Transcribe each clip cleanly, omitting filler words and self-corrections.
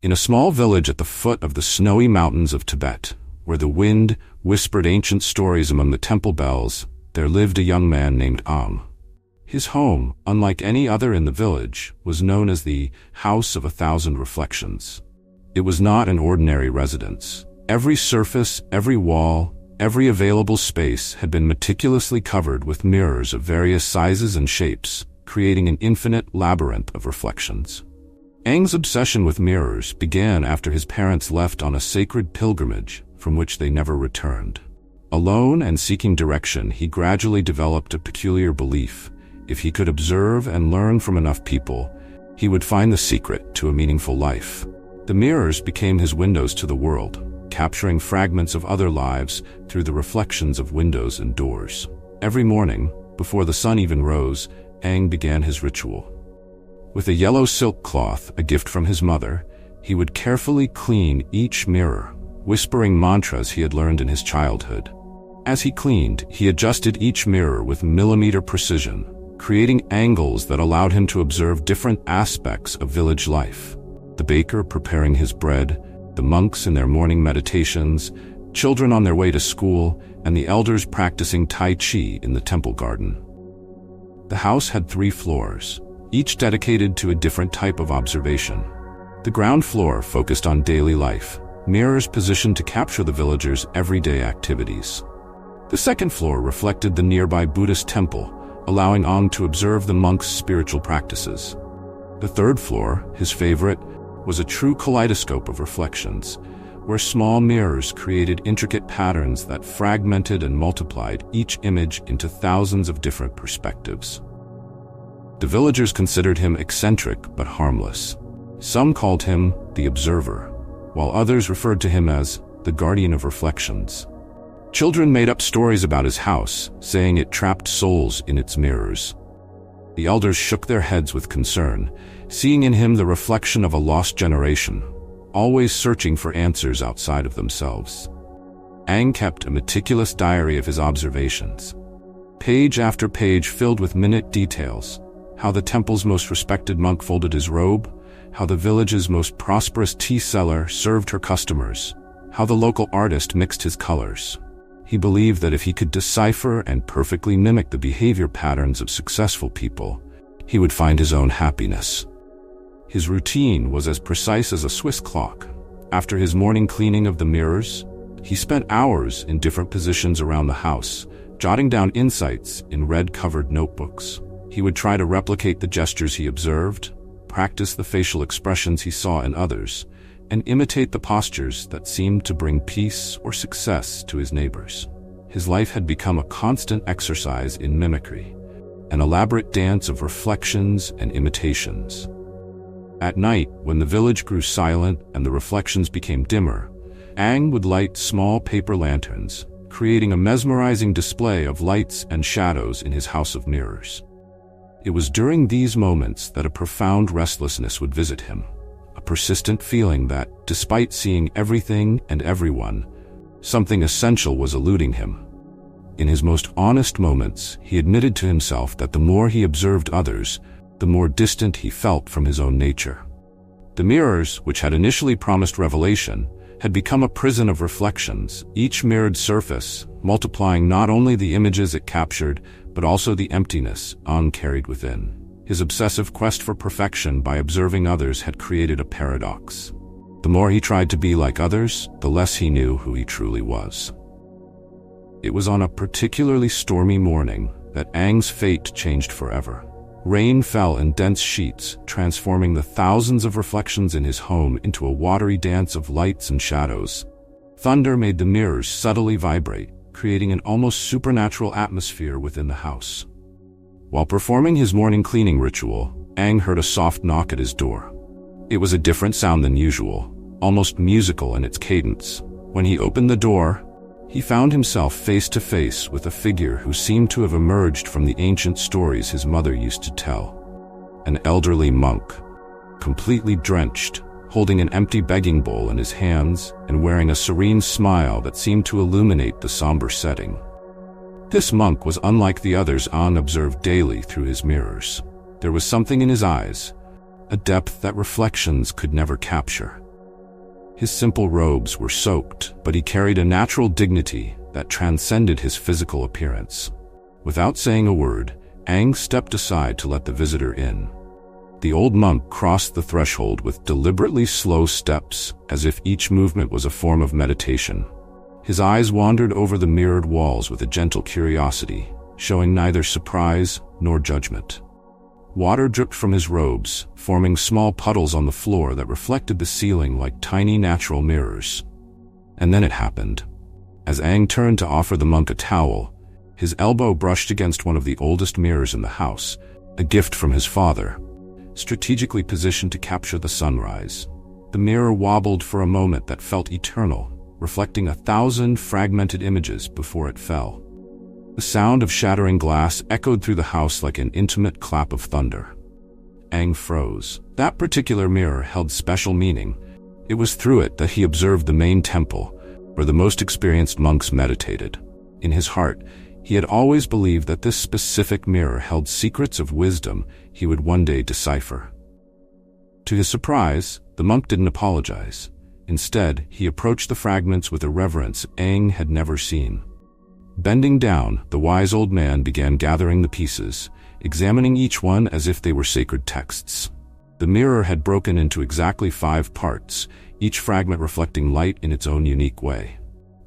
In a small village at the foot of the snowy mountains of Tibet, where the wind whispered ancient stories among the temple bells, there lived a young man named Ang. His home, unlike any other in the village, was known as the House of 1,000 Reflections. It was not an ordinary residence. Every surface, every wall, every available space had been meticulously covered with mirrors of various sizes and shapes, creating an infinite labyrinth of reflections. Ang's obsession with mirrors began after his parents left on a sacred pilgrimage from which they never returned. Alone and seeking direction, he gradually developed a peculiar belief. If he could observe and learn from enough people, he would find the secret to a meaningful life. The mirrors became his windows to the world, capturing fragments of other lives through the reflections of windows and doors. Every morning, before the sun even rose, Ang began his ritual. With a yellow silk cloth, a gift from his mother, he would carefully clean each mirror, whispering mantras he had learned in his childhood. As he cleaned, he adjusted each mirror with millimeter precision, creating angles that allowed him to observe different aspects of village life. The baker preparing his bread, the monks in their morning meditations, children on their way to school, and the elders practicing Tai Chi in the temple garden. The house had 3 floors, each dedicated to a different type of observation. The ground floor focused on daily life, mirrors positioned to capture the villagers' everyday activities. The second floor reflected the nearby Buddhist temple, allowing Ang to observe the monks' spiritual practices. The third floor, his favorite, was a true kaleidoscope of reflections, where small mirrors created intricate patterns that fragmented and multiplied each image into thousands of different perspectives. The villagers considered him eccentric but harmless. Some called him the Observer, while others referred to him as the Guardian of Reflections. Children made up stories about his house, saying it trapped souls in its mirrors. The elders shook their heads with concern, seeing in him the reflection of a lost generation, always searching for answers outside of themselves. Ang kept a meticulous diary of his observations, page after page filled with minute details: how the temple's most respected monk folded his robe, how the village's most prosperous tea seller served her customers, how the local artist mixed his colors. He believed that if he could decipher and perfectly mimic the behavior patterns of successful people, he would find his own happiness. His routine was as precise as a Swiss clock. After his morning cleaning of the mirrors, he spent hours in different positions around the house, jotting down insights in red-covered notebooks. He would try to replicate the gestures he observed, practice the facial expressions he saw in others, and imitate the postures that seemed to bring peace or success to his neighbors. His life had become a constant exercise in mimicry, an elaborate dance of reflections and imitations. At night, when the village grew silent and the reflections became dimmer, Ang would light small paper lanterns, creating a mesmerizing display of lights and shadows in his house of mirrors. It was during these moments that a profound restlessness would visit him, a persistent feeling that, despite seeing everything and everyone, something essential was eluding him. In his most honest moments, he admitted to himself that the more he observed others, the more distant he felt from his own nature. The mirrors, which had initially promised revelation, had become a prison of reflections, each mirrored surface multiplying not only the images it captured, but also the emptiness Ang carried within. His obsessive quest for perfection by observing others had created a paradox. The more he tried to be like others, the less he knew who he truly was. It was on a particularly stormy morning that Ang's fate changed forever. Rain fell in dense sheets, transforming the thousands of reflections in his home into a watery dance of lights and shadows. Thunder made the mirrors subtly vibrate, creating an almost supernatural atmosphere within the house. While performing his morning cleaning ritual, Ang heard a soft knock at his door. It was a different sound than usual, almost musical in its cadence. When he opened the door, he found himself face to face with a figure who seemed to have emerged from the ancient stories his mother used to tell. An elderly monk, completely drenched, holding an empty begging bowl in his hands and wearing a serene smile that seemed to illuminate the somber setting. This monk was unlike the others Ang observed daily through his mirrors. There was something in his eyes, a depth that reflections could never capture. His simple robes were soaked, but he carried a natural dignity that transcended his physical appearance. Without saying a word, Aang stepped aside to let the visitor in. The old monk crossed the threshold with deliberately slow steps, as if each movement was a form of meditation. His eyes wandered over the mirrored walls with a gentle curiosity, showing neither surprise nor judgment. Water dripped from his robes, forming small puddles on the floor that reflected the ceiling like tiny natural mirrors. And then it happened. As Aang turned to offer the monk a towel, his elbow brushed against one of the oldest mirrors in the house, a gift from his father, strategically positioned to capture the sunrise. The mirror wobbled for a moment that felt eternal, reflecting 1,000 fragmented images before it fell. The sound of shattering glass echoed through the house like an intimate clap of thunder. Aang froze. That particular mirror held special meaning. It was through it that he observed the main temple, where the most experienced monks meditated. In his heart, he had always believed that this specific mirror held secrets of wisdom he would one day decipher. To his surprise, the monk didn't apologize. Instead, he approached the fragments with a reverence Aang had never seen. Bending down, the wise old man began gathering the pieces, examining each one as if they were sacred texts. The mirror had broken into exactly 5 parts, each fragment reflecting light in its own unique way.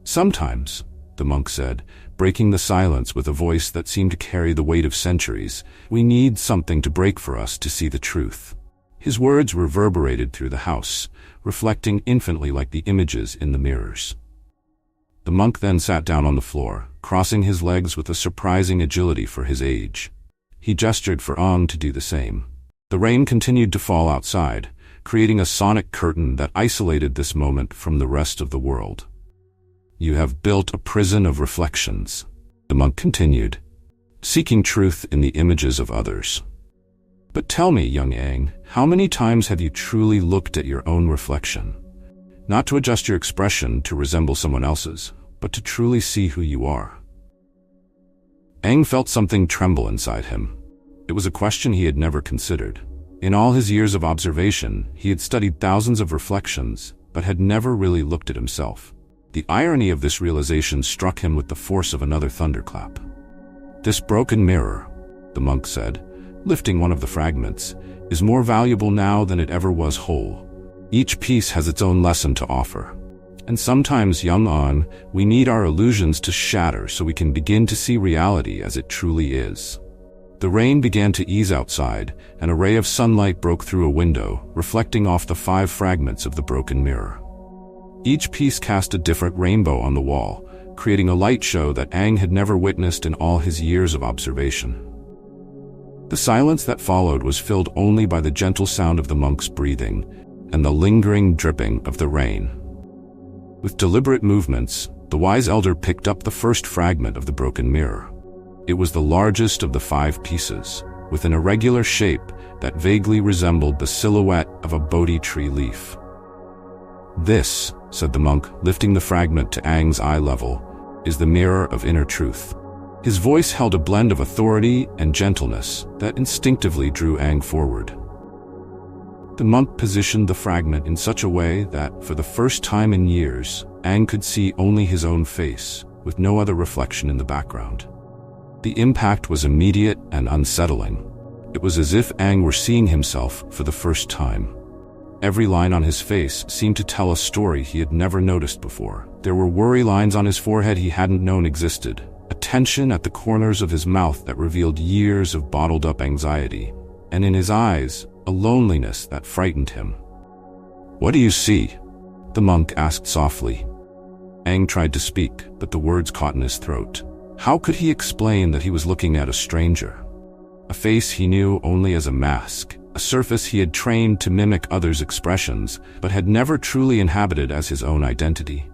"Sometimes," the monk said, breaking the silence with a voice that seemed to carry the weight of centuries, "we need something to break for us to see the truth." His words reverberated through the house, reflecting infinitely like the images in the mirrors. The monk then sat down on the floor, crossing his legs with a surprising agility for his age. He gestured for Aang to do the same. The rain continued to fall outside, creating a sonic curtain that isolated this moment from the rest of the world. "You have built a prison of reflections," the monk continued, "seeking truth in the images of others. But tell me, young Aang, how many times have you truly looked at your own reflection? Not to adjust your expression to resemble someone else's, but to truly see who you are." Aang felt something tremble inside him. It was a question he had never considered. In all his years of observation, he had studied thousands of reflections, but had never really looked at himself. The irony of this realization struck him with the force of another thunderclap. "This broken mirror," the monk said, lifting one of the fragments, "is more valuable now than it ever was whole. Each piece has its own lesson to offer. And sometimes, young Aang, we need our illusions to shatter so we can begin to see reality as it truly is." The rain began to ease outside, and a ray of sunlight broke through a window, reflecting off the 5 fragments of the broken mirror. Each piece cast a different rainbow on the wall, creating a light show that Aang had never witnessed in all his years of observation. The silence that followed was filled only by the gentle sound of the monk's breathing and the lingering dripping of the rain. With deliberate movements, the wise elder picked up the first fragment of the broken mirror. It was the largest of the 5 pieces, with an irregular shape that vaguely resembled the silhouette of a Bodhi tree leaf. "This," said the monk, lifting the fragment to Aang's eye level, "is the mirror of inner truth." His voice held a blend of authority and gentleness that instinctively drew Aang forward. The monk positioned the fragment in such a way that, for the first time in years, Aang could see only his own face, with no other reflection in the background. The impact was immediate and unsettling. It was as if Aang were seeing himself for the first time. Every line on his face seemed to tell a story he had never noticed before. There were worry lines on his forehead he hadn't known existed, a tension at the corners of his mouth that revealed years of bottled-up anxiety, and in his eyes, a loneliness that frightened him. "What do you see?" the monk asked softly. Aang tried to speak, but the words caught in his throat. How could he explain that he was looking at a stranger? A face he knew only as a mask, a surface he had trained to mimic others' expressions, but had never truly inhabited as his own identity.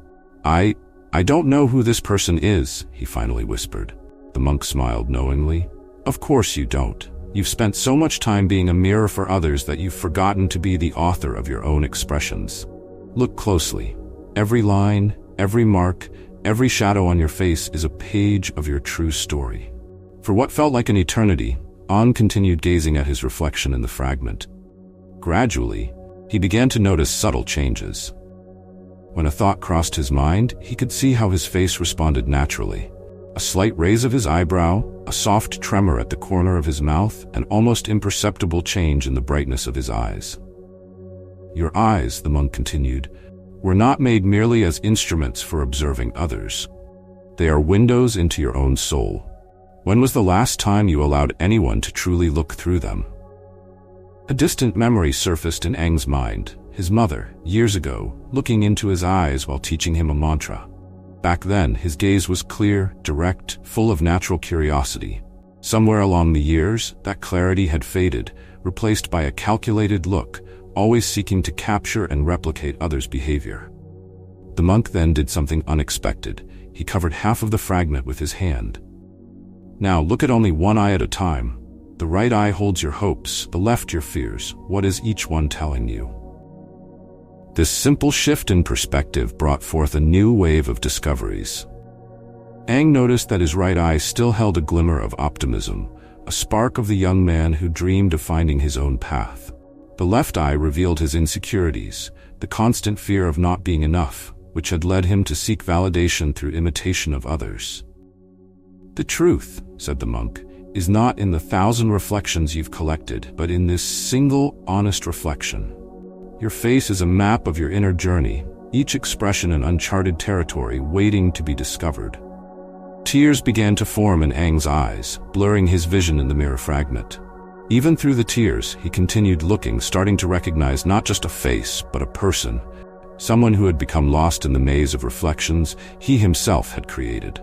I don't know who this person is," he finally whispered. The monk smiled knowingly. "Of course you don't. You've spent so much time being a mirror for others that you've forgotten to be the author of your own expressions. Look closely. Every line, every mark, every shadow on your face is a page of your true story." For what felt like an eternity, Aang continued gazing at his reflection in the fragment. Gradually, he began to notice subtle changes. When a thought crossed his mind, he could see how his face responded naturally. A slight raise of his eyebrow, a soft tremor at the corner of his mouth, an almost imperceptible change in the brightness of his eyes. Your eyes, the monk continued, were not made merely as instruments for observing others. They are windows into your own soul. When was the last time you allowed anyone to truly look through them? A distant memory surfaced in Eng's mind, his mother, years ago, looking into his eyes while teaching him a mantra. Back then, his gaze was clear, direct, full of natural curiosity. Somewhere along the years, that clarity had faded, replaced by a calculated look, always seeking to capture and replicate others' behavior. The monk then did something unexpected. He covered half of the fragment with his hand. Now look at only one eye at a time. The right eye holds your hopes, the left your fears. What is each one telling you? This simple shift in perspective brought forth a new wave of discoveries. Eng noticed that his right eye still held a glimmer of optimism, a spark of the young man who dreamed of finding his own path. The left eye revealed his insecurities, the constant fear of not being enough, which had led him to seek validation through imitation of others. The truth, said the monk, is not in the 1,000 reflections you've collected, but in this single, honest reflection. Your face is a map of your inner journey, each expression an uncharted territory waiting to be discovered. Tears began to form in Eng's eyes, blurring his vision in the mirror fragment. Even through the tears, he continued looking, starting to recognize not just a face, but a person, someone who had become lost in the maze of reflections he himself had created.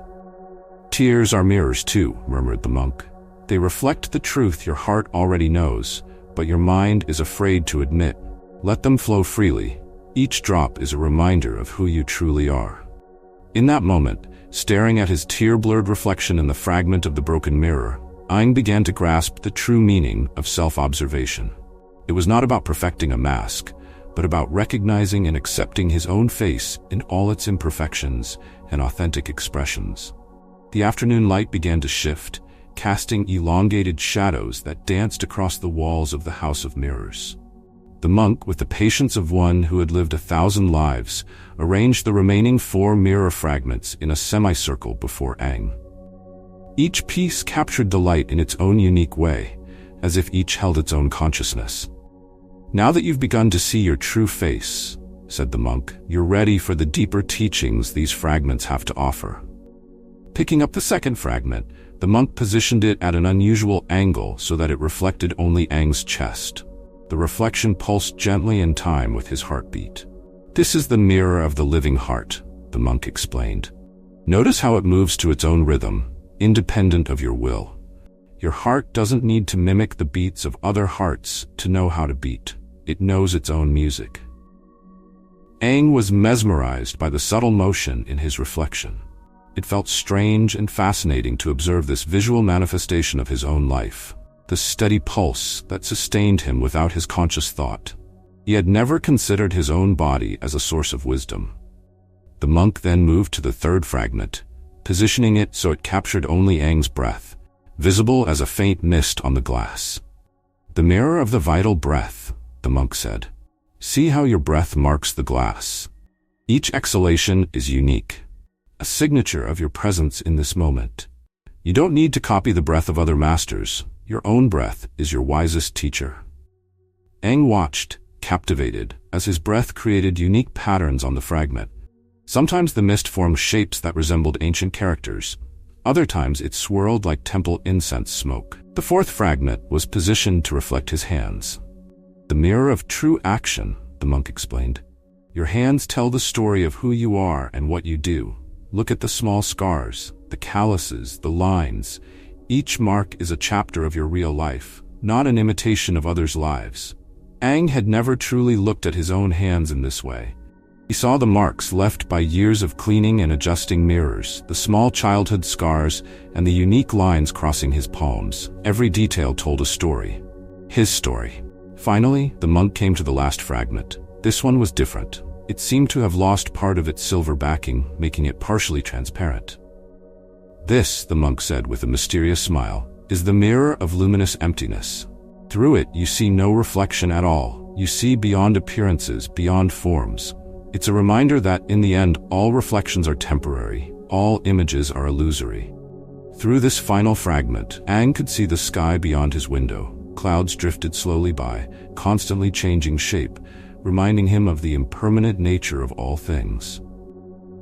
Tears are mirrors too, murmured the monk. They reflect the truth your heart already knows, but your mind is afraid to admit. Let them flow freely. Each drop is a reminder of who you truly are. In that moment, staring at his tear-blurred reflection in the fragment of the broken mirror, Eng began to grasp the true meaning of self-observation. It was not about perfecting a mask, but about recognizing and accepting his own face in all its imperfections and authentic expressions. The afternoon light began to shift, casting elongated shadows that danced across the walls of the House of Mirrors. The monk, with the patience of one who had lived 1,000 lives, arranged the remaining 4 mirror fragments in a semicircle before Eng. Each piece captured the light in its own unique way, as if each held its own consciousness. Now that you've begun to see your true face, said the monk, you're ready for the deeper teachings these fragments have to offer. Picking up the second fragment, the monk positioned it at an unusual angle so that it reflected only Eng's chest. The reflection pulsed gently in time with his heartbeat. This is the mirror of the living heart, the monk explained. Notice how it moves to its own rhythm, independent of your will. Your heart doesn't need to mimic the beats of other hearts to know how to beat. It knows its own music. Eng was mesmerized by the subtle motion in his reflection. It felt strange and fascinating to observe this visual manifestation of his own life, the steady pulse that sustained him without his conscious thought. He had never considered his own body as a source of wisdom. The monk then moved to the third fragment, positioning it so it captured only Eng's breath, visible as a faint mist on the glass. The mirror of the vital breath, the monk said. See how your breath marks the glass. Each exhalation is unique, a signature of your presence in this moment. You don't need to copy the breath of other masters. Your own breath is your wisest teacher. Eng watched, captivated, as his breath created unique patterns on the fragment. Sometimes the mist formed shapes that resembled ancient characters. Other times it swirled like temple incense smoke. The fourth fragment was positioned to reflect his hands. The mirror of true action, the monk explained. Your hands tell the story of who you are and what you do. Look at the small scars, the calluses, the lines. Each mark is a chapter of your real life, not an imitation of others' lives. Eng had never truly looked at his own hands in this way. He saw the marks left by years of cleaning and adjusting mirrors, the small childhood scars, and the unique lines crossing his palms. Every detail told a story. His story. Finally, the monk came to the last fragment. This one was different. It seemed to have lost part of its silver backing, making it partially transparent. This, the monk said with a mysterious smile, is the mirror of luminous emptiness. Through it, you see no reflection at all. You see beyond appearances, beyond forms. It's a reminder that, in the end, all reflections are temporary, all images are illusory. Through this final fragment, Aang could see the sky beyond his window. Clouds drifted slowly by, constantly changing shape, reminding him of the impermanent nature of all things.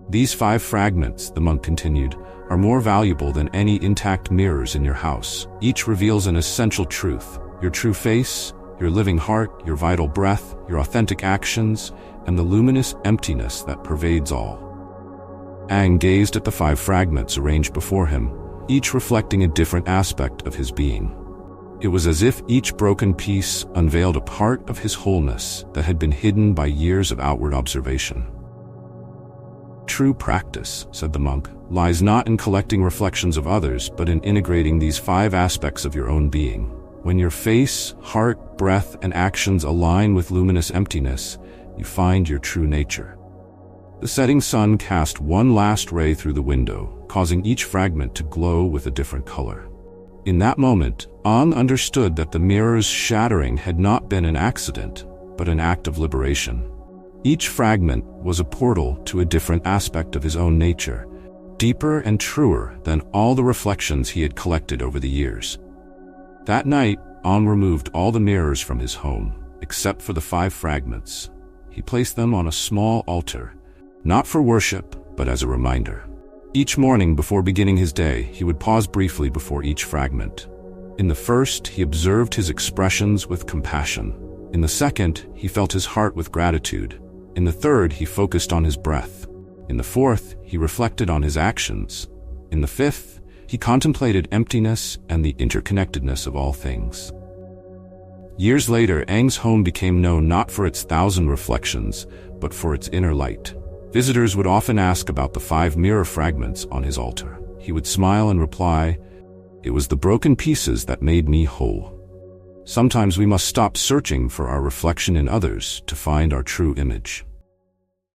These 5 fragments, the monk continued, are more valuable than any intact mirrors in your house. Each reveals an essential truth: your true face, your living heart, your vital breath, your authentic actions, and the luminous emptiness that pervades all. Aang gazed at the 5 fragments arranged before him, each reflecting a different aspect of his being. It was as if each broken piece unveiled a part of his wholeness that had been hidden by years of outward observation. True practice, said the monk, lies not in collecting reflections of others, but in integrating these 5 aspects of your own being. When your face, heart, breath, and actions align with luminous emptiness, you find your true nature. The setting sun cast one last ray through the window, causing each fragment to glow with a different color. In that moment, Aang understood that the mirror's shattering had not been an accident, but an act of liberation. Each fragment was a portal to a different aspect of his own nature, deeper and truer than all the reflections he had collected over the years. That night, Aang removed all the mirrors from his home, except for the 5 fragments. He placed them on a small altar, not for worship, but as a reminder. Each morning before beginning his day, he would pause briefly before each fragment. In the first, he observed his expressions with compassion. In the second, he felt his heart with gratitude. In the third, he focused on his breath. In the fourth, he reflected on his actions. In the fifth, he contemplated emptiness and the interconnectedness of all things. Years later, Aang's home became known not for its 1,000 reflections, but for its inner light. Visitors would often ask about the 5 mirror fragments on his altar. He would smile and reply, "It was the broken pieces that made me whole." Sometimes we must stop searching for our reflection in others to find our true image.